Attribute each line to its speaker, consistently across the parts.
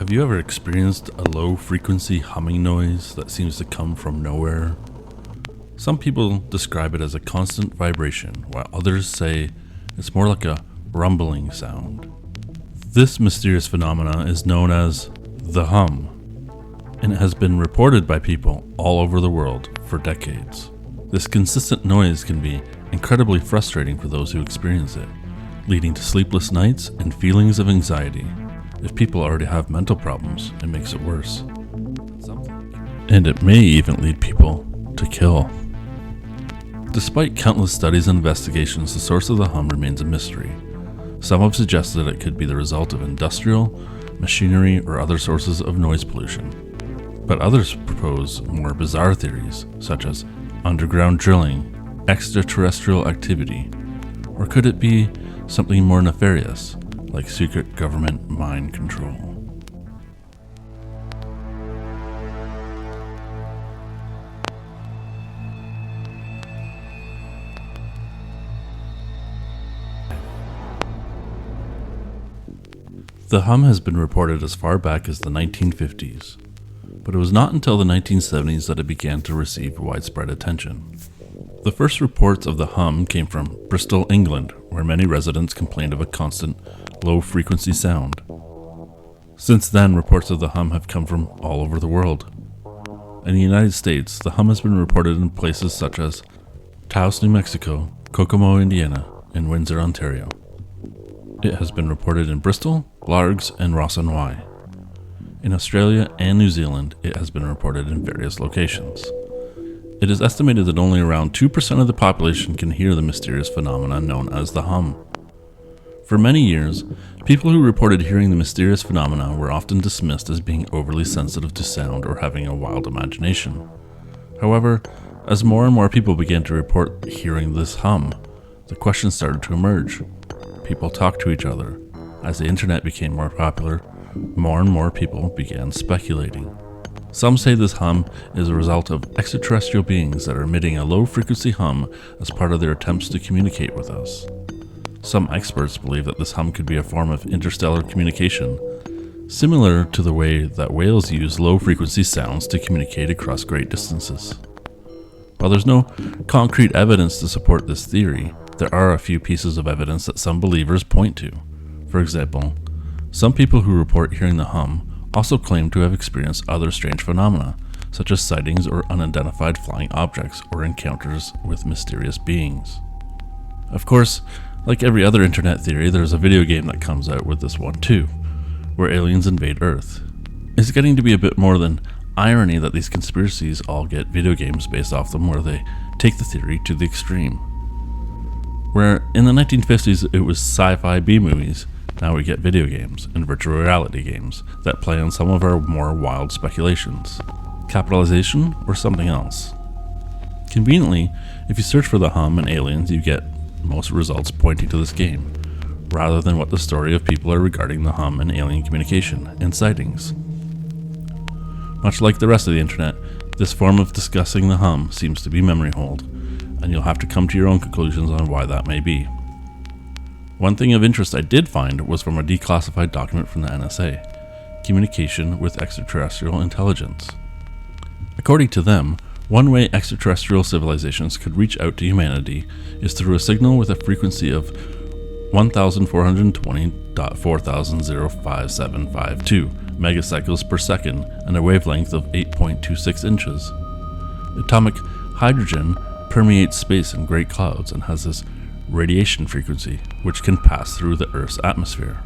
Speaker 1: Have you ever experienced a low-frequency humming noise that seems to come from nowhere? Some people describe it as a constant vibration, while others say it's more like a rumbling sound. This mysterious phenomena is known as the hum, and it has been reported by people all over the world for decades. This consistent noise can be incredibly frustrating for those who experience it, leading to sleepless nights and feelings of anxiety. If people already have mental problems, it makes it worse. And it may even lead people to kill. Despite countless studies and investigations, the source of the hum remains a mystery. Some have suggested it could be the result of industrial, machinery, or other sources of noise pollution. But others propose more bizarre theories, such as underground drilling, extraterrestrial activity, or could it be something more nefarious, like secret government mind control? The hum has been reported as far back as the 1950s, but it was not until the 1970s that it began to receive widespread attention. The first reports of the hum came from Bristol, England, where many residents complained of a constant, low-frequency sound. Since then, reports of the hum have come from all over the world. In the United States, the hum has been reported in places such as Taos, New Mexico, Kokomo, Indiana, and Windsor, Ontario. It has been reported in Bristol, Largs, and Ross-on-Wye. In Australia and New Zealand, it has been reported in various locations. It is estimated that only around 2% of the population can hear the mysterious phenomenon known as the hum. For many years, people who reported hearing the mysterious phenomena were often dismissed as being overly sensitive to sound or having a wild imagination. However, as more and more people began to report hearing this hum, the questions started to emerge. People talked to each other. As the internet became more popular, more and more people began speculating. Some say this hum is a result of extraterrestrial beings that are emitting a low-frequency hum as part of their attempts to communicate with us. Some experts believe that this hum could be a form of interstellar communication, similar to the way that whales use low-frequency sounds to communicate across great distances. While there's no concrete evidence to support this theory, there are a few pieces of evidence that some believers point to. For example, some people who report hearing the hum also claim to have experienced other strange phenomena, such as sightings or unidentified flying objects or encounters with mysterious beings. Of course, like every other internet theory, there's a video game that comes out with this one too, where aliens invade Earth. It's getting to be a bit more than irony that these conspiracies all get video games based off them, where they take the theory to the extreme. Where in the 1950s it was sci-fi B-movies, now we get video games and virtual reality games that play on some of our more wild speculations. Capitalization or something else? Conveniently, if you search for the hum and aliens, you get most results pointing to this game, rather than what the story of people are regarding the hum and alien communication and sightings. Much like the rest of the internet, this form of discussing the hum seems to be memory hold, and you'll have to come to your own conclusions on why that may be. One thing of interest I did find was from a declassified document from the NSA, Communication with Extraterrestrial Intelligence. According to them, one way extraterrestrial civilizations could reach out to humanity is through a signal with a frequency of 1420.40005752 megacycles per second and a wavelength of 8.26 inches. Atomic hydrogen permeates space in great clouds and has this radiation frequency, which can pass through the Earth's atmosphere.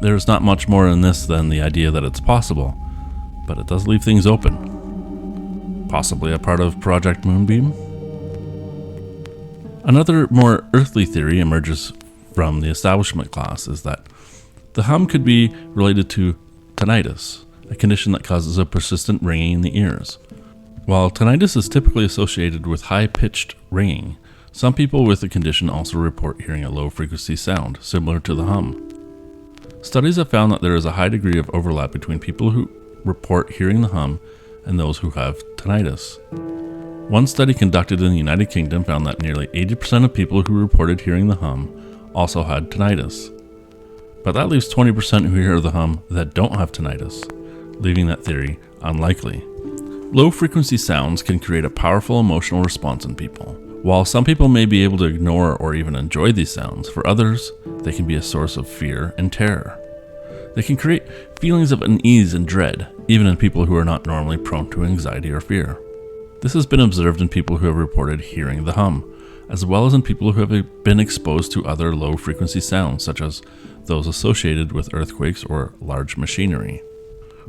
Speaker 1: There's not much more in this than the idea that it's possible, but it does leave things open. Possibly a part of Project Moonbeam? Another more earthly theory emerges from the establishment class is that the hum could be related to tinnitus, a condition that causes a persistent ringing in the ears. While tinnitus is typically associated with high-pitched ringing, some people with the condition also report hearing a low-frequency sound, similar to the hum. Studies have found that there is a high degree of overlap between people who report hearing the hum and those who have tinnitus. One study conducted in the United Kingdom found that nearly 80% of people who reported hearing the hum also had tinnitus. But that leaves 20% who hear the hum that don't have tinnitus, leaving that theory unlikely. Low-frequency sounds can create a powerful emotional response in people. While some people may be able to ignore or even enjoy these sounds, for others, they can be a source of fear and terror. They can create feelings of unease and dread, even in people who are not normally prone to anxiety or fear. This has been observed in people who have reported hearing the hum, as well as in people who have been exposed to other low-frequency sounds, such as those associated with earthquakes or large machinery.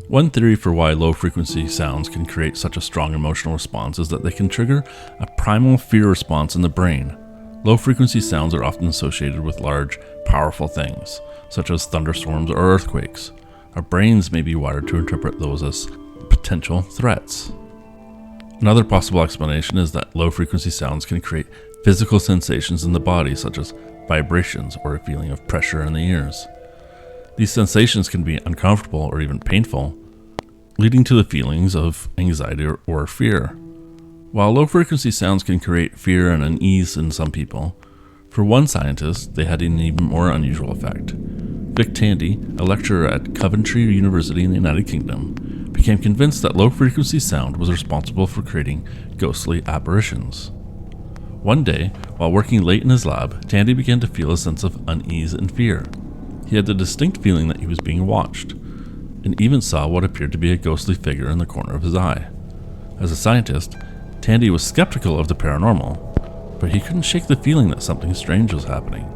Speaker 1: One theory for why low-frequency sounds can create such a strong emotional response is that they can trigger a primal fear response in the brain. Low-frequency sounds are often associated with large, powerful things, such as thunderstorms or earthquakes. Our brains may be wired to interpret those as potential threats. Another possible explanation is that low-frequency sounds can create physical sensations in the body, such as vibrations or a feeling of pressure in the ears. These sensations can be uncomfortable or even painful, leading to the feelings of anxiety or fear. While low-frequency sounds can create fear and unease in some people, for one scientist, they had an even more unusual effect. Vic Tandy, a lecturer at Coventry University in the United Kingdom, became convinced that low-frequency sound was responsible for creating ghostly apparitions. One day, while working late in his lab, Tandy began to feel a sense of unease and fear. He had the distinct feeling that he was being watched, and even saw what appeared to be a ghostly figure in the corner of his eye. As a scientist, Tandy was skeptical of the paranormal, but he couldn't shake the feeling that something strange was happening.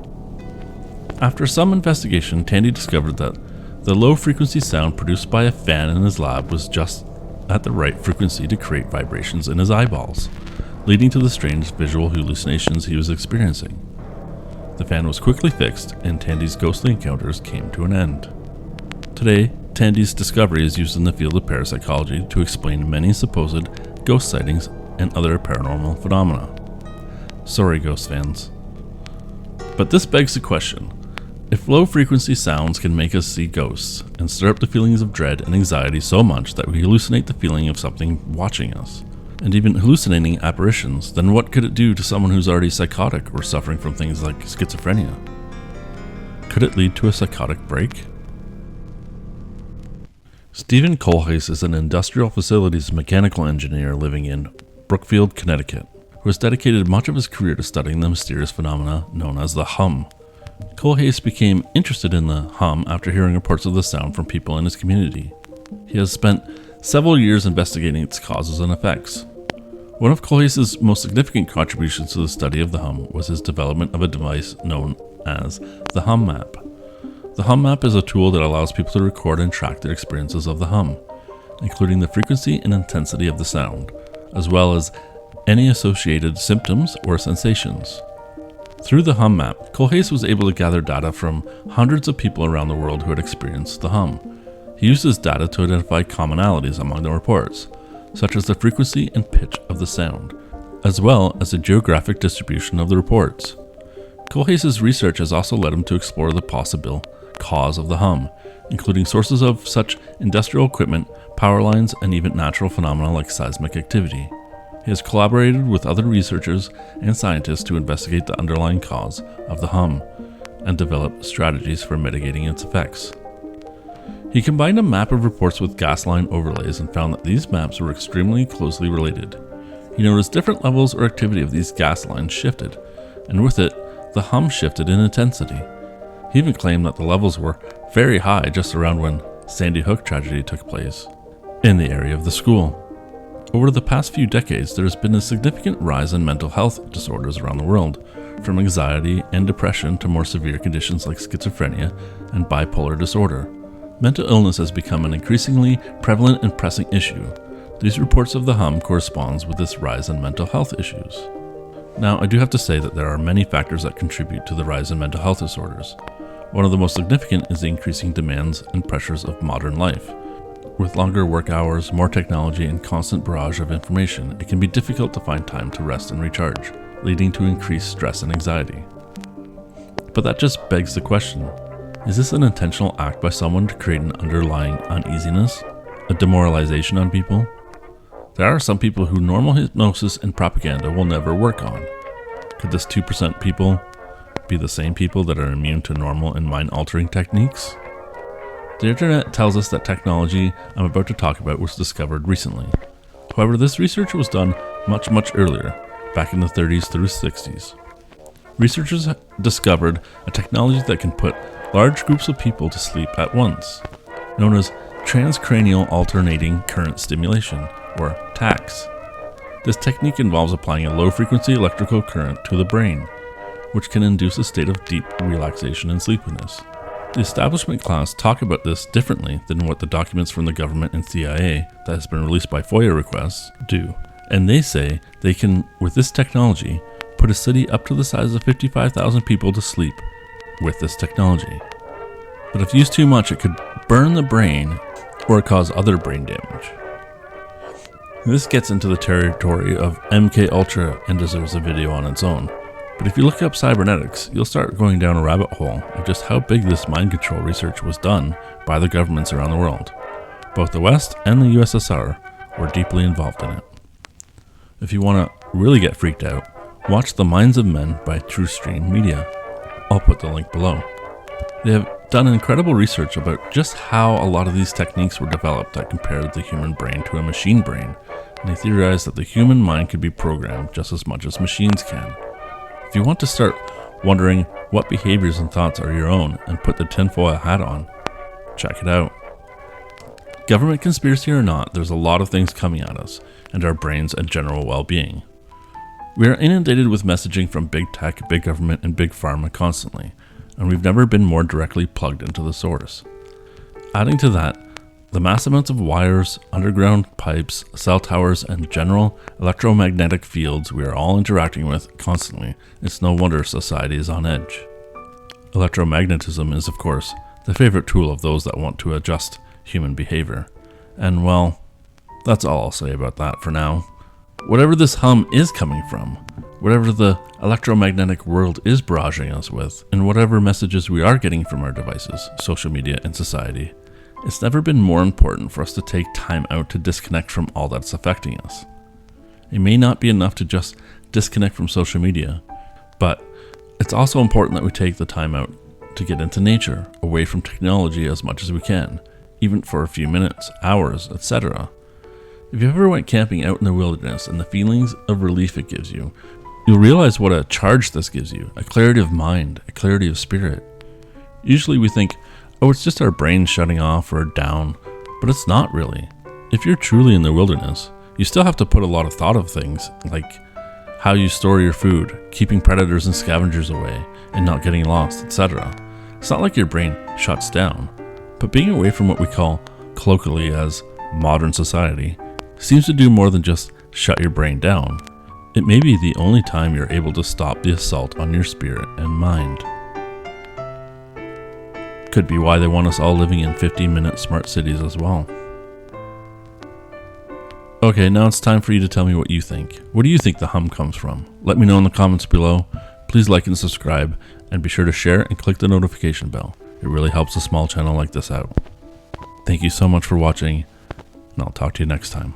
Speaker 1: After some investigation, Tandy discovered that the low-frequency sound produced by a fan in his lab was just at the right frequency to create vibrations in his eyeballs, leading to the strange visual hallucinations he was experiencing. The fan was quickly fixed, and Tandy's ghostly encounters came to an end. Today, Tandy's discovery is used in the field of parapsychology to explain many supposed ghost sightings and other paranormal phenomena. Sorry, ghost fans. But this begs the question, if low-frequency sounds can make us see ghosts and stir up the feelings of dread and anxiety so much that we hallucinate the feeling of something watching us, and even hallucinating apparitions, then what could it do to someone who's already psychotic or suffering from things like schizophrenia? Could it lead to a psychotic break? Stephen Kohlheis is an industrial facilities mechanical engineer living in Brookfield, Connecticut, who has dedicated much of his career to studying the mysterious phenomena known as the hum. Kohlheis became interested in the hum after hearing reports of the sound from people in his community. He has spent several years investigating its causes and effects. One of Kohlheis' most significant contributions to the study of the hum was his development of a device known as the hum map. The hum map is a tool that allows people to record and track their experiences of the hum, including the frequency and intensity of the sound, as well as any associated symptoms or sensations. Through the hum map, Kohlheis was able to gather data from hundreds of people around the world who had experienced the hum. He used this data to identify commonalities among the reports, such as the frequency and pitch of the sound, as well as the geographic distribution of the reports. Kohlheis' research has also led him to explore the possible cause of the hum, including sources of such industrial equipment, power lines, and even natural phenomena like seismic activity. He has collaborated with other researchers and scientists to investigate the underlying cause of the hum and develop strategies for mitigating its effects. He combined a map of reports with gas line overlays and found that these maps were extremely closely related. He noticed different levels or activity of these gas lines shifted, and with it, the hum shifted in intensity. He even claimed that the levels were very high just around when Sandy Hook tragedy took place in the area of the school. Over the past few decades, there has been a significant rise in mental health disorders around the world, from anxiety and depression to more severe conditions like schizophrenia and bipolar disorder. Mental illness has become an increasingly prevalent and pressing issue. These reports of the hum corresponds with this rise in mental health issues. Now, I do have to say that there are many factors that contribute to the rise in mental health disorders. One of the most significant is the increasing demands and pressures of modern life. With longer work hours, more technology, and constant barrage of information, it can be difficult to find time to rest and recharge, leading to increased stress and anxiety. But that just begs the question, is this an intentional act by someone to create an underlying uneasiness, a demoralization on people? There are some people who normal hypnosis and propaganda will never work on. Could this 2% people be the same people that are immune to normal and mind-altering techniques? The internet tells us that technology I'm about to talk about was discovered recently. However, this research was done much earlier, back in the 30s through 60s. Researchers discovered a technology that can put large groups of people to sleep at once, known as transcranial alternating current stimulation, or TACS. This technique involves applying a low-frequency electrical current to the brain, which can induce a state of deep relaxation and sleepiness. The establishment class talk about this differently than what the documents from the government and CIA that has been released by FOIA requests do, and they say they can, with this technology, put a city up to the size of 55,000 people to sleep with this technology. But if used too much, it could burn the brain or cause other brain damage. This gets into the territory of MK Ultra and deserves a video on its own. But if you look up cybernetics, you'll start going down a rabbit hole of just how big this mind control research was done by the governments around the world. Both the West and the USSR were deeply involved in it. If you want to really get freaked out, watch The Minds of Men by Truthstream Media. I'll put the link below. They have done incredible research about just how a lot of these techniques were developed that compared the human brain to a machine brain, and they theorized that the human mind could be programmed just as much as machines can. If you want to start wondering what behaviors and thoughts are your own and put the tinfoil hat on, check it out. Government conspiracy or not, there's a lot of things coming at us and our brains and general well-being. We are inundated with messaging from big tech, big government, and big pharma constantly, and we've never been more directly plugged into the source. Adding to that, the mass amounts of wires, underground pipes, cell towers, and general electromagnetic fields we are all interacting with constantly, it's no wonder society is on edge. Electromagnetism is, of course, the favorite tool of those that want to adjust human behavior. And well, that's all I'll say about that for now. Whatever this hum is coming from, whatever the electromagnetic world is barraging us with, and whatever messages we are getting from our devices, social media, and society, it's never been more important for us to take time out to disconnect from all that's affecting us. It may not be enough to just disconnect from social media, but it's also important that we take the time out to get into nature, away from technology as much as we can, even for a few minutes, hours, etc. If you ever went camping out in the wilderness and the feelings of relief it gives you, you'll realize what a charge this gives you, a clarity of mind, a clarity of spirit. Usually we think, oh, it's just our brain shutting off or down, but it's not really. If you're truly in the wilderness, you still have to put a lot of thought of things, like how you store your food, keeping predators and scavengers away, and not getting lost, etc. It's not like your brain shuts down, but being away from what we call colloquially as modern society seems to do more than just shut your brain down. It may be the only time you're able to stop the assault on your spirit and mind. Could be why they want us all living in 15-minute smart cities as well. Okay, now it's time for you to tell me what you think. Where do you think the hum comes from? Let me know in the comments below. Please like and subscribe, and be sure to share and click the notification bell. It really helps a small channel like this out. Thank you so much for watching, and I'll talk to you next time.